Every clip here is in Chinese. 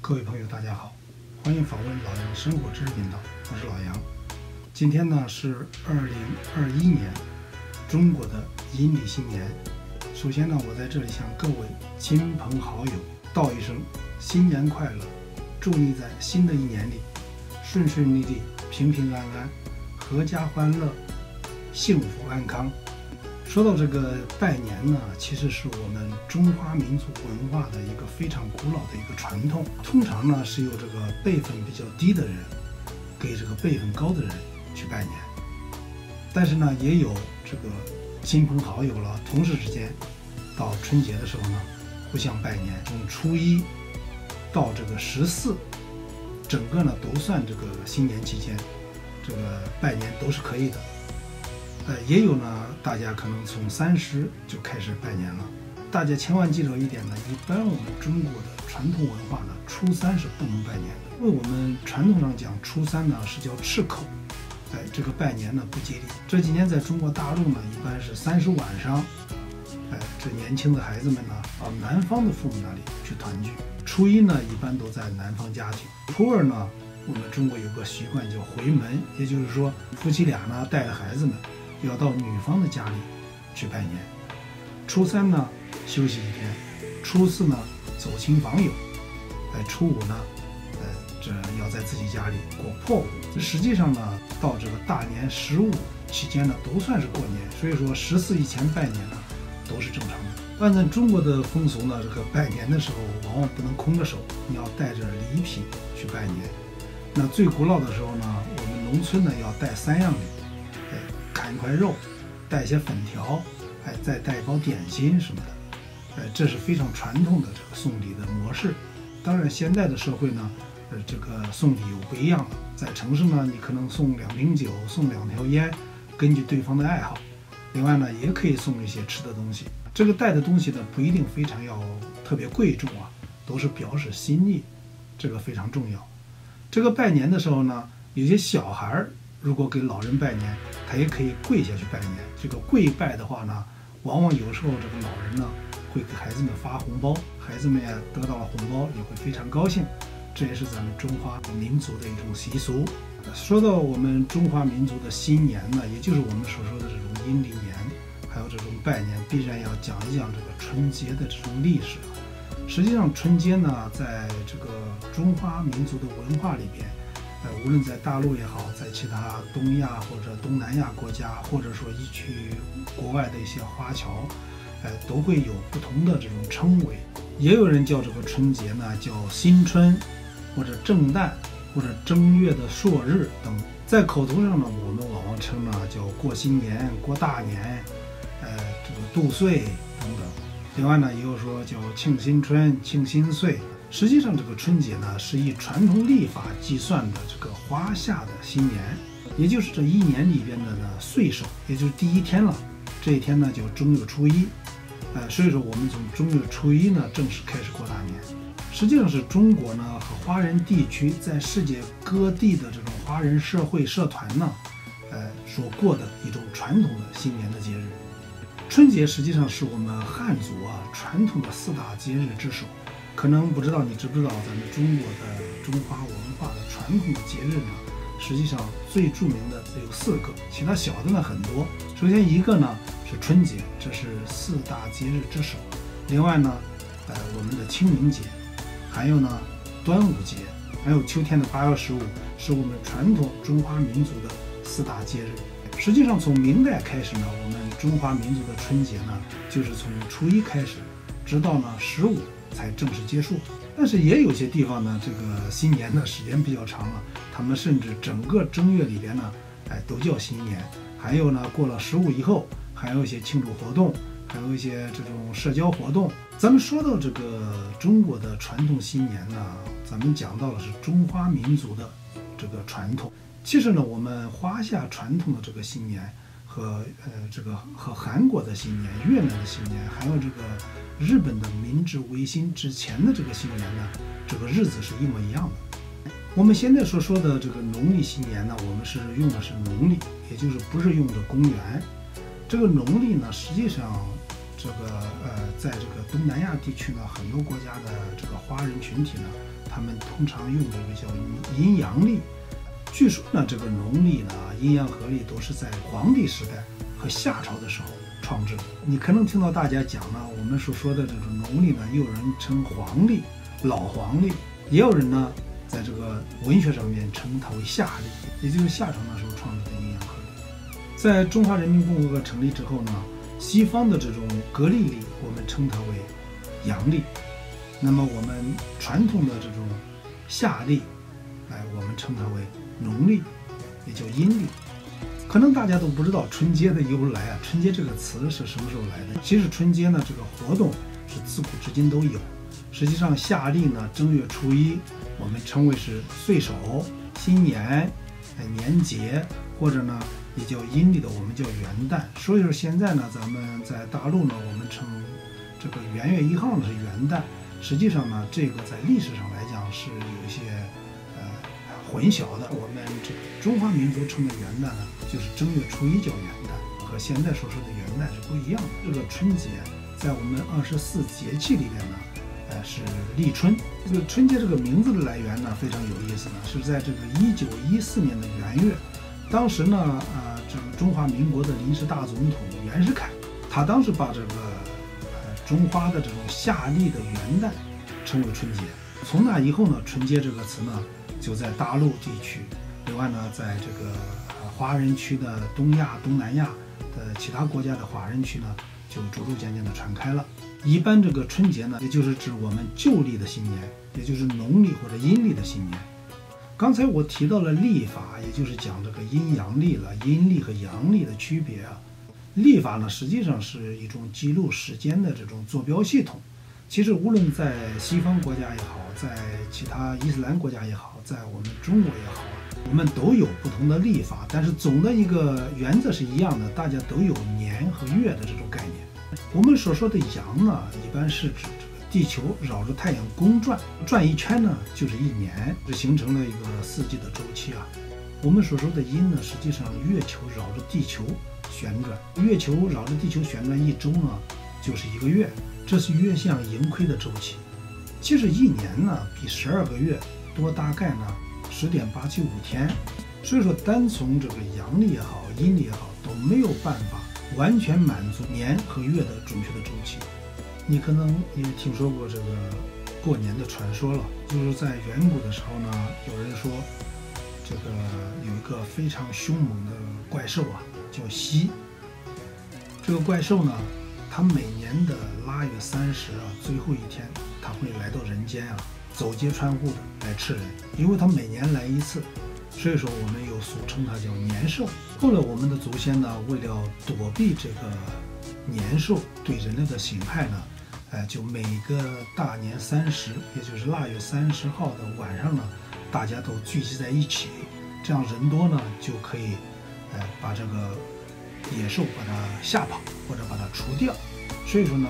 各位朋友，大家好，欢迎访问老杨生活知识频道，我是老杨。今天呢是2021年中国的阴历新年。首先呢，我在这里向各位亲朋好友道一声新年快乐，祝你在新的一年里顺顺利利、平平安安、阖家欢乐、幸福安康。说到这个拜年呢，其实是我们中华民族文化的一个非常古老的一个传统。通常呢是由这个辈分比较低的人给这个辈分高的人去拜年，但是呢也有这个亲朋好友了、同事之间到春节的时候呢互相拜年，从初一到这个14，整个呢都算这个新年期间，这个拜年都是可以的。也有呢，大家可能从30就开始拜年了。大家千万记住一点呢，一般我们中国的传统文化呢，初3是不能拜年的，因为我们传统上讲，初3呢是叫赤口，这个拜年呢不吉利。这几年在中国大陆呢，一般是30晚上，这年轻的孩子们呢，到男方的父母那里去团聚。初一呢，一般都在男方家庭。初二呢，我们中国有个习惯叫回门，也就是说，夫妻俩呢带着孩子们要到女方的家里去拜年。初3呢休息一天，初4呢走亲访友，初5呢，这要在自己家里过破五。实际上呢，到这个大年15期间呢，都算是过年。所以说14以前拜年呢，都是正常的。按照中国的风俗呢，这个拜年的时候往往不能空着手，你要带着礼品去拜年。那最古老的时候呢，我们农村呢要带3样礼。砍一块肉，带一些粉条，再带一包点心什么的，这是非常传统的这个送礼的模式。当然，现在的社会呢，这个送礼有不一样了。在城市呢，你可能送2瓶酒，送2条烟，根据对方的爱好。另外呢，也可以送一些吃的东西。这个带的东西呢，不一定非常要特别贵重啊，都是表示心意，这个非常重要。这个拜年的时候呢，有些小孩如果给老人拜年，他也可以跪下去拜年。这个跪拜的话呢，往往有时候这个老人呢会给孩子们发红包，孩子们也得到了红包也会非常高兴，这也是咱们中华民族的一种习俗。说到我们中华民族的新年呢，也就是我们所说的这种阴历年，还有这种拜年，必然要讲一讲这个春节的这种历史。实际上春节呢，在这个中华民族的文化里边，无论在大陆也好，在其他东亚或者东南亚国家，或者说去国外的一些华侨，都会有不同的这种称谓。也有人叫这个春节呢叫新春，或者正旦，或者正月的朔日等。在口头上呢，我们往往称呢叫过新年、过大年，这个度岁等等。另外呢，也有说叫庆新春、庆新岁。实际上，这个春节呢是以传统历法计算的这个华夏的新年，也就是这一年里边的呢岁首，也就是第1天了。这一天呢叫正月初1，所以说我们从正月初1呢正式开始过大年。实际上是中国呢和华人地区在世界各地的这种华人社会社团呢，所过的一种传统的新年的节日。春节实际上是我们汉族传统的4大节日之首。可能不知道你知不知道，咱们中国的中华文化的传统的节日呢，实际上最著名的只有4个，其他小的呢很多。首先一个呢是春节，这是4大节日之首。另外呢，我们的清明节，还有呢端午节，还有秋天的8月15，是我们传统中华民族的4大节日。实际上从明代开始呢，我们中华民族的春节呢，就是从初1开始，直到呢15才正式结束。但是也有些地方呢，这个新年的时间比较长了，他们甚至整个正月里边呢，都叫新年。还有呢，过了15以后，还有一些庆祝活动，还有一些这种社交活动。咱们说到这个中国的传统新年呢，咱们讲到的是中华民族的这个传统。其实呢，我们华夏传统的这个新年和韩国的新年、越南的新年，还有这个日本的明治维新之前的这个新年呢，这个日子是一模一样的。我们现在所说的这个农历新年呢，我们是用的是农历，也就是不是用的公元。这个农历呢，实际上在这个东南亚地区呢，很多国家的这个华人群体呢，他们通常用这个叫阴阳历。据说呢，这个农历呢，阴阳合历都是在黄帝时代和夏朝的时候创制的。你可能听到大家讲呢，我们所说的这种农历呢，也有人称黄历、老黄历，也有人呢在这个文学上面称它为夏历，也就是夏朝那时候创制的阴阳合历。在中华人民共和国成立之后呢，西方的这种格历历，我们称它为阳历。那么我们传统的这种夏历，我们称它为农历，也叫阴历。可能大家都不知道春节的由来啊，春节这个词是什么时候来的？其实春节呢，这个活动是自古至今都有。实际上夏历呢，正月初一我们称为是岁首、新年、年节，或者呢也叫阴历的我们叫元旦。所以说现在呢，咱们在大陆呢，我们称这个元月1号呢是元旦。实际上呢，这个在历史上来讲是有一些混淆的。我们这个中华民族称的元旦呢，就是正月初一叫元旦，和现在所说的元旦是不一样的。这个春节在我们24节气里边呢，是立春。这个春节这个名字的来源呢非常有意思呢，是在这个1914年的元月，当时呢，这个中华民国的临时大总统袁世凯，他当时把这个中华的这种夏历的元旦称为春节。从那以后呢，春节这个词呢就在大陆地区，另外呢，在这个华人区的东亚、东南亚的其他国家的华人区呢，就逐渐的传开了。一般这个春节呢，也就是指我们旧历的新年，也就是农历或者阴历的新年。刚才我提到了历法，也就是讲这个阴阳历了，阴历和阳历的区别啊。历法呢，实际上是一种记录时间的这种坐标系统。其实无论在西方国家也好，在其他伊斯兰国家也好，在我们中国也好，我们都有不同的历法，但是总的一个原则是一样的，大家都有年和月的这种概念。我们所说的阳呢，一般是指这个地球绕着太阳公转，转一圈呢就是一年，这形成了一个4季的周期啊。我们所说的阴呢，实际上月球绕着地球旋转，月球绕着地球旋转1周呢就是1个月，这是月相盈亏的周期。其实一年呢比12个月多大概呢10.875天，所以说单从这个阳历也好，阴历也好，都没有办法完全满足年和月的准确的周期。你可能也听说过这个过年的传说了，就是在远古的时候呢，有人说这个有一个非常凶猛的怪兽啊，叫豨。这个怪兽呢，它每年的腊月30啊，最后一天，它会来到人间啊，走街串户的来吃人。因为它每年来一次，所以说我们又俗称它叫年兽。后来我们的祖先呢，为了躲避这个年兽对人类的侵害呢，就每个大年30，也就是腊月30号的晚上呢，大家都聚集在一起，这样人多呢就可以，把这个野兽把它吓跑或者把它除掉。所以说呢，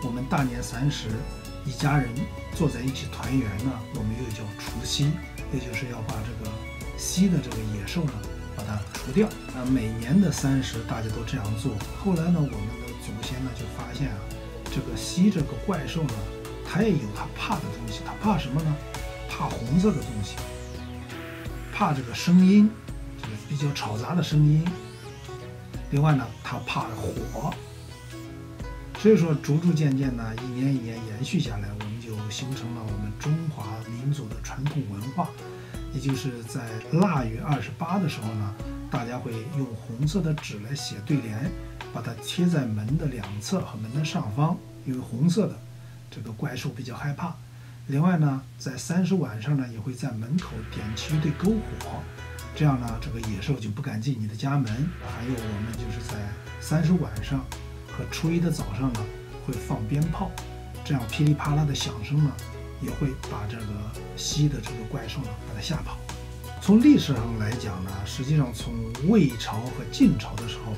我们大年30一家人坐在一起团圆呢，我们又叫除夕，也就是要把这个豨的这个野兽呢把它除掉。每年的30大家都这样做。后来呢，我们的祖先呢就发现啊，这个豨这个怪兽呢，它也有它怕的东西。它怕什么呢？怕红色的东西，怕这个声音，这个比较嘈杂的声音。另外呢，它怕火。所以说逐渐呢，一年一年延续下来，我们就形成了我们中华民族的传统文化。也就是在腊月28的时候呢，大家会用红色的纸来写对联，把它贴在门的两侧和门的上方，因为红色的这个怪兽比较害怕。另外呢，在30晚上呢，也会在门口点起一对篝火，这样呢，这个野兽就不敢进你的家门。还有我们就是在30晚上和初一的早上呢，会放鞭炮，这样噼里啪啦的响声呢，也会把这个豨的这个怪兽呢把它吓跑。从历史上来讲呢，实际上从魏朝和晋朝的时候，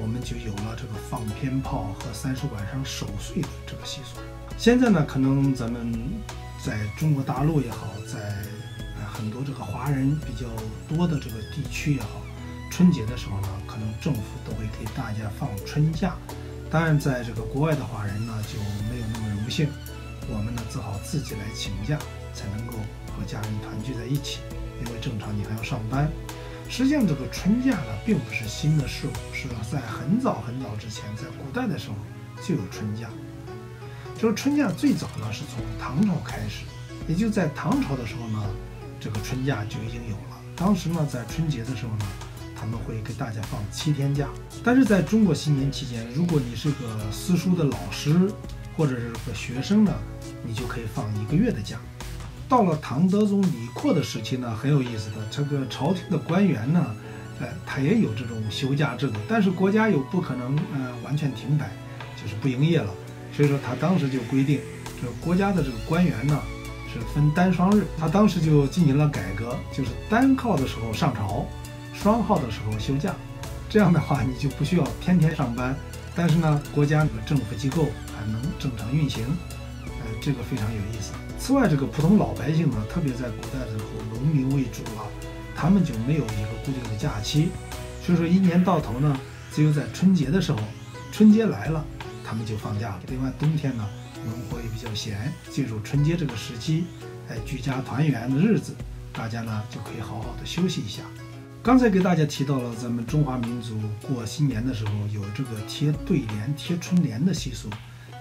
我们就有了这个放鞭炮和30晚上守岁的这个习俗。现在呢，可能咱们在中国大陆也好，在很多这个华人比较多的这个地区也好，春节的时候呢，可能政府都会给大家放春假。当然，在这个国外的华人呢，就没有那么荣幸，我们呢只好自己来请假，才能够家人团聚在一起，因为正常你还要上班。实际上，这个春假呢，并不是新的事物，是在很早很早之前，在古代的时候就有春假。这个春假最早呢是从唐朝开始，也就在唐朝的时候呢，这个春假就已经有了。当时呢，在春节的时候呢，他们会给大家放7天假。但是在中国新年期间，如果你是个私塾的老师或者是个学生呢，你就可以放1个月的假。到了唐德宗李阔的时期呢，很有意思的，这个朝廷的官员呢，他也有这种休假制度，但是国家又不可能完全停摆，就是不营业了，所以说他当时就规定，这个国家的这个官员呢是分单双日，他当时就进行了改革，就是单号的时候上朝，双号的时候休假，这样的话你就不需要天天上班，但是呢，国家政府机构还能正常运行，这个非常有意思。此外，这个普通老百姓呢，特别在古代的时候，农民为主啊，他们就没有一个固定的假期，所以说一年到头呢，只有在春节的时候，春节来了，他们就放假了。另外，冬天呢，农活也比较闲，借助春节这个时期，居家团圆的日子，大家呢就可以好好的休息一下。刚才给大家提到了咱们中华民族过新年的时候有这个贴对联、贴春联的习俗。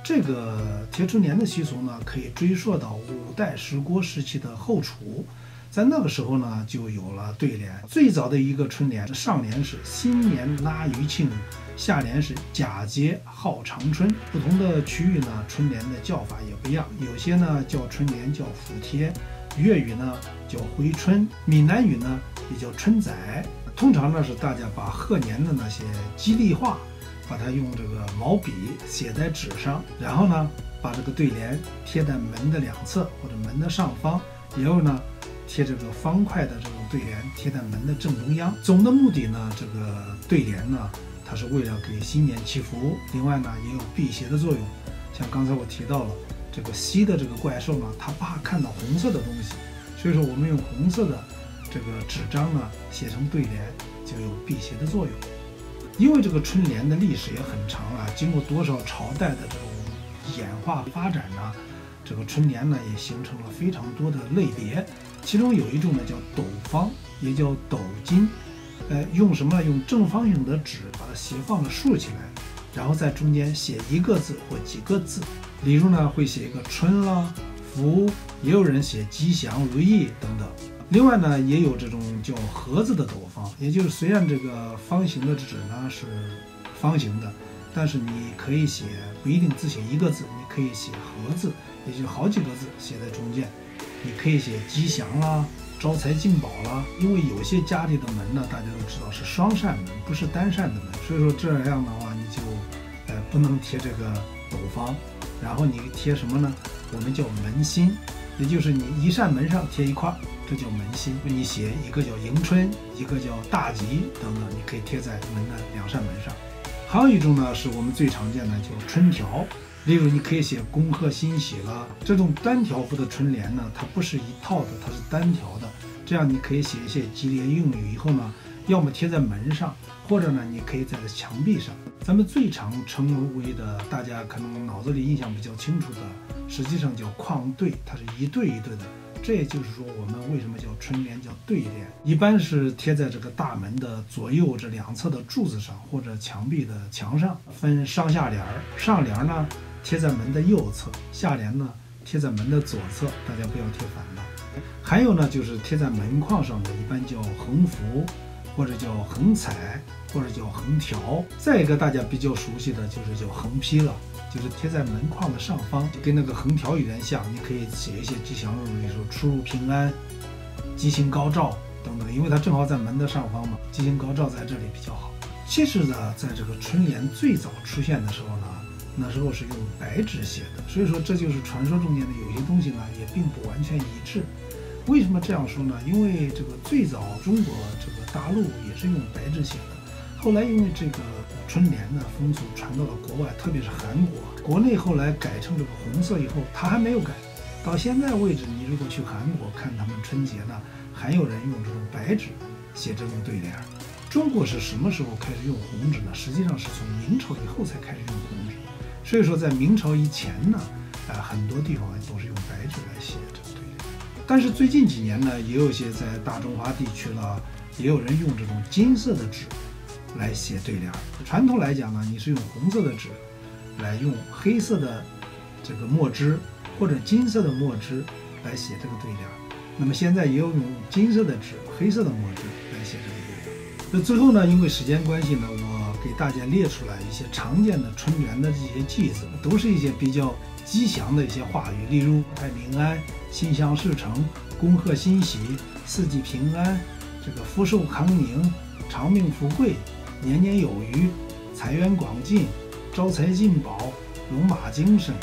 这个贴春联的习俗呢，可以追溯到5代十国时期的后楚，在那个时候呢，就有了对联。最早的一个春联，上联是新年拉余庆，下联是佳节号长春。不同的区域呢，春联的叫法也不一样，有些呢叫春联叫福贴，粤语呢叫回春，闽南语呢也叫春仔。通常呢是大家把贺年的那些吉利话，把它用这个毛笔写在纸上，然后呢，把这个对联贴在门的两侧或者门的上方，也有呢贴这个方块的这种对联贴在门的正中央。总的目的呢，这个对联呢，它是为了给新年祈福，另外呢也有辟邪的作用。像刚才我提到了这个西的这个怪兽呢，它怕看到红色的东西，所以说我们用红色的这个纸张呢写成对联，就有辟邪的作用。因为这个春联的历史也很长啊，经过多少朝代的这种演化发展呢，这个春联呢也形成了非常多的类别。其中有一种呢叫斗方，也叫斗金，用什么？用正方形的纸把它斜放的竖起来，然后在中间写1个字或几个字。例如呢会写一个春啦、福，也有人写吉祥如意等等。另外呢，也有这种叫盒子的斗方，也就是虽然这个方形的纸呢是方形的，但是你可以写，不一定只写1个字，你可以写盒子，也就好几个字写在中间。你可以写吉祥啦、招财进宝啦。因为有些家里的门呢，大家都知道是双扇门，不是单扇的门，所以说这样的话你就不能贴这个斗方。然后你贴什么呢？我们叫门心，也就是你一扇门上贴一块，这叫门心。你写一个叫迎春，一个叫大吉等等，你可以贴在门的2扇门上。还有一种呢，是我们最常见的叫春条，例如你可以写恭贺新喜了。这种单条幅的春联呢，它不是一套的，它是单条的，这样你可以写一些吉利用语，以后呢要么贴在门上，或者呢你可以在墙壁上。咱们最常称为的，大家可能脑子里印象比较清楚的，实际上叫框对，它是一对一对的。这也就是说，我们为什么叫春联叫对联，一般是贴在这个大门的左右这2侧的柱子上，或者墙壁的墙上，分上下联儿。上联呢贴在门的右侧，下联呢贴在门的左侧，大家不要贴反了。还有呢，就是贴在门框上的，一般叫横幅，或者叫横彩，或者叫横条。再一个大家比较熟悉的就是叫横批了，就是贴在门框的上方，跟那个横条有点像。你可以写一些吉祥如意，说出入平安、吉星高照等等，因为它正好在门的上方嘛，吉星高照在这里比较好。其实呢，在这个春联最早出现的时候呢，那时候是用白纸写的，所以说这就是传说中间的有些东西呢也并不完全一致。为什么这样说呢？因为这个最早中国这个大陆也是用白纸写的，后来因为这个春联的风俗传到了国外，特别是韩国，国内后来改成这个红色以后，它还没有改。到现在为止，你如果去韩国看他们春节呢，还有人用这种白纸写这种对联。中国是什么时候开始用红纸呢？实际上是从明朝以后才开始用红纸。所以说在明朝以前呢，很多地方都是用白纸来写这个对联。但是最近几年呢，也有些在大中华地区了，也有人用这种金色的纸来写对联。传统来讲呢，你是用红色的纸来用黑色的这个墨汁或者金色的墨汁来写这个对联。那么现在也有用金色的纸、黑色的墨汁来写这个对联。那最后呢，因为时间关系呢，我给大家列出来一些常见的春联的这些句子，都是一些比较吉祥的一些话语，例如国泰民安、心想事成、恭贺新喜、四季平安、这个福寿康宁、长命富贵、年年有余、财源广进、招财进宝、龙马精神、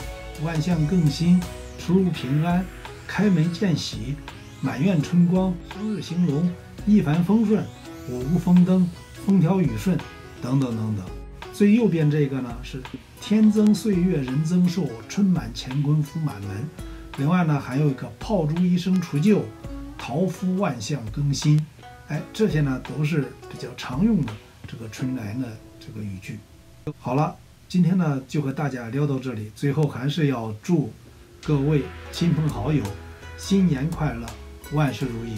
万象更新、出入平安、开门见喜、满院春光、生日兴隆、一帆风顺、五谷丰登、风调雨顺等等等等。最右边这个呢是天增岁月人增寿，春满乾坤福满门。另外呢还有一个炮竹一声除旧，桃符万象更新。这些呢都是比较常用的这个春联的这个语句。好了，今天呢就和大家聊到这里，最后还是要祝各位亲朋好友新年快乐，万事如意。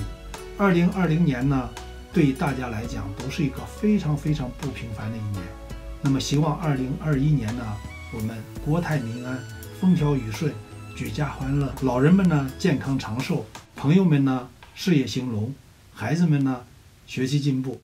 2020年呢对大家来讲都是一个非常非常不平凡的一年。那么希望2021年呢，我们国泰民安，风调雨顺，举家欢乐，老人们呢健康长寿，朋友们呢事业兴隆，孩子们呢学习进步。